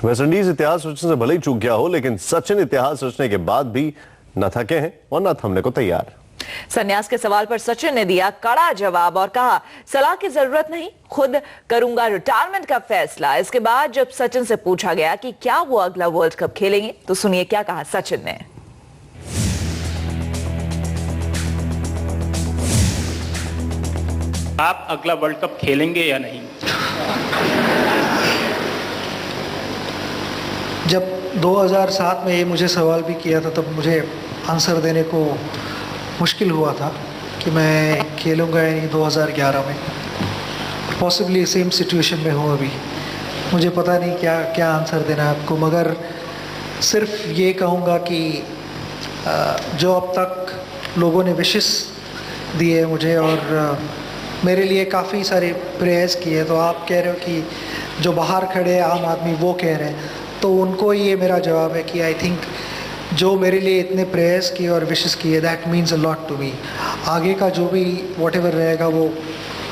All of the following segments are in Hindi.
वेस्टइंडीज इतिहास रचने से भले ही चूक गया हो, लेकिन सचिन इतिहास रचने के बाद भी न थके हैं और न थमने को तैयार। संन्यास के सवाल पर सचिन ने दिया कड़ा जवाब और कहा, सलाह की जरूरत नहीं, खुद करूंगा रिटायरमेंट का फैसला। इसके बाद जब सचिन से पूछा गया कि क्या वो अगला वर्ल्ड कप खेलेंगे, तो सुनिए क्या कहा सचिन ने। आप अगला वर्ल्ड कप खेलेंगे या नहीं? जब 2007 में ये मुझे सवाल भी किया था, तब मुझे आंसर देने को मुश्किल हुआ था कि मैं खेलूँगा या नहीं 2011 में। पॉसिबली सेम सिचुएशन में हूँ अभी। मुझे पता नहीं क्या क्या आंसर देना है आपको, मगर सिर्फ ये कहूँगा कि जो अब तक लोगों ने विशेस दिए मुझे और मेरे लिए काफ़ी सारे प्रेयर्स किए, तो आप कह रहे हो कि जो बाहर खड़े आम आदमी वो कह रहे हैं, तो उनको ये मेरा जवाब है कि आई थिंक जो मेरे लिए इतने प्रेयर्स किए और विशेस किए, that means a lot to me. आगे का जो भी व्हाटएवर रहेगा वो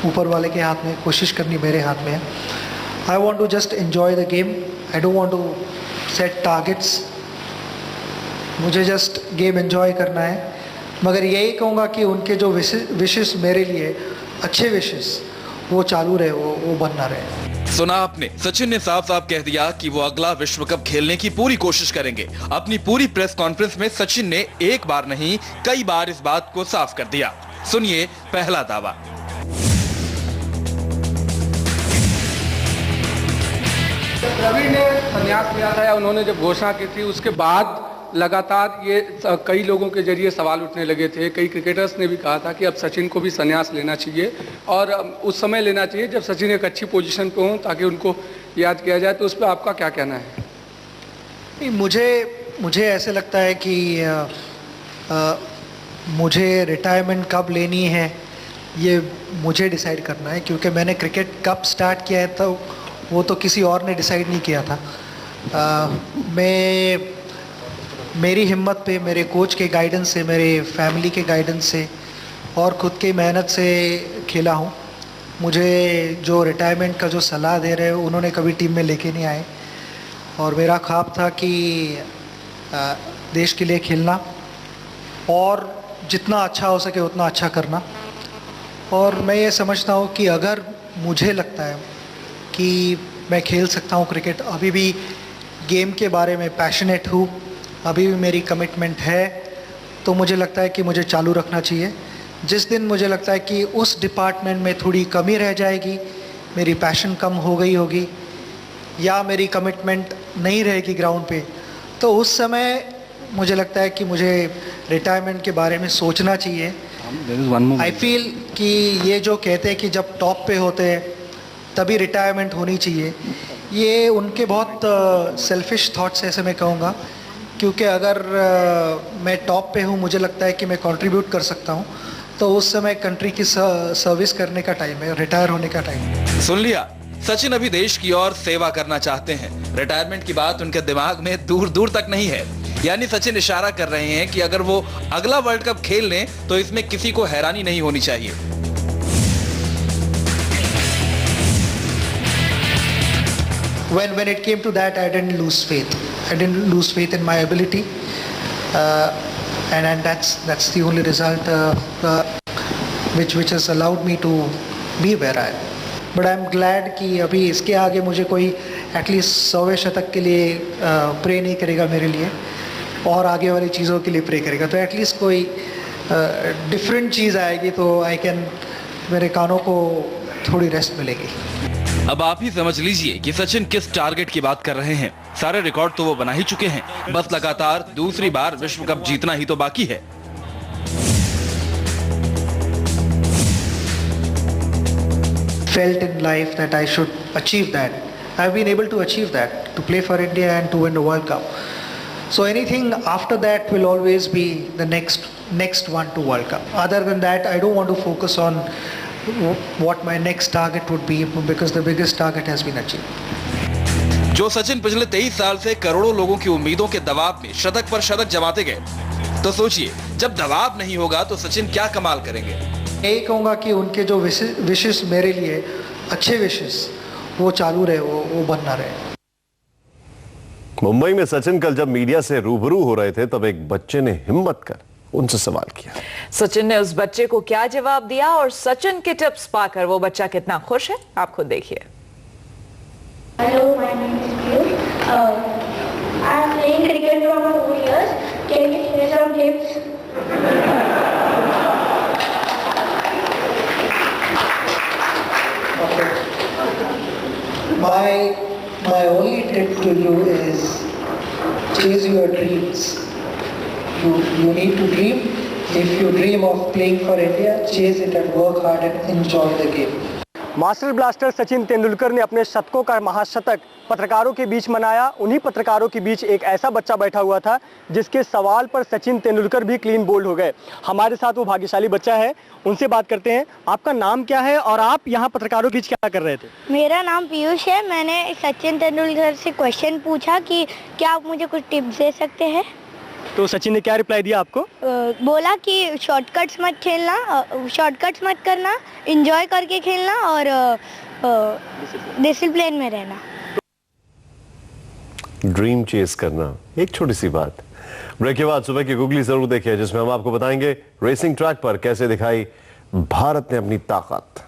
ऊपर वाले के हाथ में, कोशिश करनी मेरे हाथ में है। I want to just enjoy the game, I don't want to set targets. मुझे जस्ट गेम एन्जॉय करना है, मगर यही कहूँगा कि उनके जो विशेस मेरे लिए अच्छे विशेस वो चालू रहे, वो बनना रहे। सुना आपने, सचिन ने साफ साफ कह दिया कि वो अगला विश्व कप खेलने की पूरी कोशिश करेंगे। अपनी पूरी प्रेस कॉन्फ्रेंस में सचिन ने एक बार नहीं कई बार इस बात को साफ कर दिया। सुनिए पहला दावा। प्रवीण ने संन्यास लिया था या उन्होंने जब घोषणा की थी, उसके बाद लगातार ये कई लोगों के जरिए सवाल उठने लगे थे। कई क्रिकेटर्स ने भी कहा था कि अब सचिन को भी संन्यास लेना चाहिए और उस समय लेना चाहिए जब सचिन एक अच्छी पोजीशन पे हों, ताकि उनको याद किया जाए। तो उस पर आपका क्या कहना है? नहीं, मुझे ऐसे लगता है कि मुझे रिटायरमेंट कब लेनी है ये मुझे डिसाइड करना है, क्योंकि मैंने क्रिकेट कब स्टार्ट किया है तो वो तो किसी और ने डिसाइड नहीं किया था। मेरी हिम्मत पे, मेरे कोच के गाइडेंस से, मेरे फैमिली के गाइडेंस से और ख़ुद की मेहनत से खेला हूँ। मुझे जो रिटायरमेंट का जो सलाह दे रहे हैं उन्होंने कभी टीम में लेके नहीं आए, और मेरा ख्वाब था कि देश के लिए खेलना और जितना अच्छा हो सके उतना अच्छा करना। और मैं ये समझता हूँ कि अगर मुझे लगता है कि मैं खेल सकता हूँ क्रिकेट, अभी भी गेम के बारे में पैशनेट हूँ, अभी भी मेरी कमिटमेंट है, तो मुझे लगता है कि मुझे चालू रखना चाहिए। जिस दिन मुझे लगता है कि उस डिपार्टमेंट में थोड़ी कमी रह जाएगी, मेरी पैशन कम हो गई होगी या मेरी कमिटमेंट नहीं रहेगी ग्राउंड पे, तो उस समय मुझे लगता है कि मुझे रिटायरमेंट के बारे में सोचना चाहिए। आई फील कि ये जो कहते हैं कि जब टॉप पे होते हैं तभी रिटायरमेंट होनी चाहिए, ये उनके बहुत सेल्फिश थॉट्स ऐसे मैं कहूँगा, क्योंकि अगर मैं टॉप पे हूँ, मुझे लगता है कि मैं कंट्रीब्यूट कर सकता हूँ, तो उस समय कंट्री की सर्विस करने का टाइम है, रिटायर होने का टाइम है। सुन लिया, सचिन अभी देश की और सेवा करना चाहते हैं। रिटायरमेंट की बात उनके दिमाग में दूर दूर तक नहीं है। यानी सचिन इशारा कर रहे हैं कि अगर वो अगला वर्ल्ड कप खेल लें तो इसमें किसी को हैरानी नहीं होनी चाहिए। When it came to that, I didn't lose faith. I didn't lose faith in my ability, and that's the only result which has allowed me to be where I am. But I'm glad कि अभी इसके आगे मुझे कोई एटलीस्ट 100वें शतक के लिए प्रे नहीं करेगा मेरे लिए, और आगे वाली चीज़ों के लिए प्रे करेगा, तो एटलीस्ट कोई डिफरेंट चीज़ आएगी तो मेरे कानों को थोड़ी रेस्ट मिलेगी। अब आप ही समझ लीजिए कि सचिन किस टारगेट की बात कर रहे हैं। सारे रिकॉर्ड तो वो बना ही चुके हैं, बस लगातार दूसरी बार विश्व कप जीतना ही तो बाकी है। Felt in life that I should achieve that. I've been able to achieve that, to play for India and to win the World Cup. So anything after that will always be the next one to World Cup. Other than that, I don't want to focus on what my next target would be, because the biggest target has been achieved. जो सचिन पिछले 23 साल से करोड़ों लोगों की उम्मीदों के दबाव में शतक पर शतक जमाते गए, तो सोचिए जब दबाव नहीं होगा तो सचिन क्या कमाल करेंगे। यही कहूँगा कि उनके जो विशेस मेरे लिए अच्छे विशेस वो चालू रहे, वो बनना रहे। मुंबई में सचिन कल जब मीडिया से रूबरू हो रहे थे तब एक बच्चे ने हिम्मत कर उनसे सवाल किया। सचिन ने उस बच्चे को क्या जवाब दिया और सचिन के टिप्स पाकर वो बच्चा कितना खुश है, आप खुद देखिए। Hello, my name is Piyush. I am playing cricket from 2 years. Can you share some tips? My only tip to you is chase your dreams. You need to dream. If you dream of playing for India, chase it and work hard and enjoy the game. Master blaster Sachin Tendulkar ने अपने शतकों का महाशतक पत्रकारों के बीच मनाया। उन्हीं पत्रकारों के बीच एक ऐसा बच्चा बैठा हुआ था जिसके सवाल पर सचिन तेंदुलकर भी क्लीन बोल्ड हो गए। हमारे साथ वो भाग्यशाली बच्चा है, उनसे बात करते हैं। आपका नाम क्या है और आप यहाँ पत्रकारों के बीच क्या कर रहे थे? मेरा नाम पीयूष है। मैंने सचिन तेंदुलकर से क्वेश्चन पूछा कि क्या आप मुझे कुछ टिप्स दे सकते हैं। तो सचिन ने क्या रिप्लाई दिया आपको? बोला कि शॉर्टकट्स मत खेलना, शॉर्टकट्स मत करना, एंजॉय करके खेलना और डिसिप्लिन में रहना। ड्रीम चेस करना, एक छोटी सी बात। ब्रेक के बाद सुबह की गुगली जरूर देखिए जिसमें हम आपको बताएंगे रेसिंग ट्रैक पर कैसे दिखाई भारत ने अपनी ताकत।